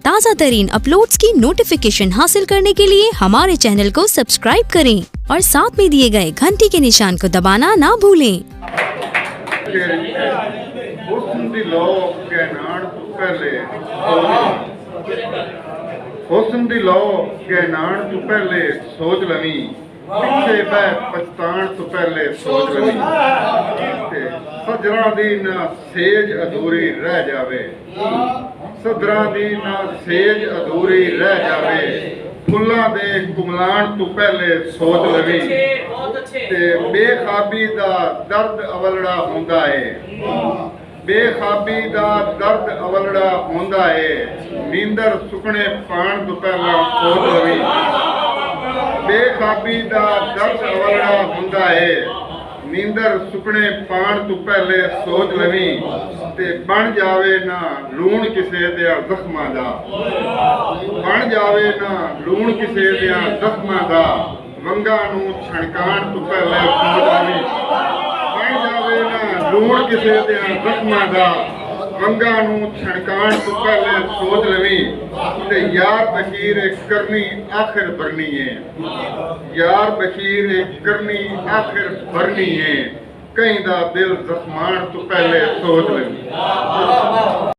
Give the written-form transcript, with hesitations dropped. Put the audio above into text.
ताज़ा तरीन अपलोड्स की नोटिफिकेशन हासिल करने के लिए हमारे चैनल को सब्सक्राइब करें और साथ में दिए गए घंटी के निशान को दबाना ना भूलें। हुस्न दी लौ कहनाण तू पहले हुस्न दी लौ कहनाण तू पहले सोच लवी पिछे बह पछताण तू पहले सोच लवी सजरा दी ना सेज अधूरी रह जावे सदरा दी ना सेज अधूरी रह जावे फुल्लां दे कुमलाण तू पहले सोच लवी ते बेखाबी दा दर्द अवलड़ा हुंदा है बेखाबी दा दर्द अवलड़ा हुंदा है नींदर सुकने पाण तू पहला सोच लवी बेखाबी दा दर्द अवलड़ा हुंदा है नींदर सुकने पाण तू पहले सोच लवी ते बन जावे ना लूण किसे दे जख्मां दा बन जावे ना लूण किसे दे जख्मां दा वंगा नू छणकाण तू पहले सोच लवी बन जावे ना लूण किसे दे जख्मां दा वंगा नू छणकाण तू पहले सोच लवी ते यार बशीर करनी आखिर भरनी है यार बशीर करनी आखिर भरनी है कहीं दा दिल जख्माण तू पहले सोच लवी।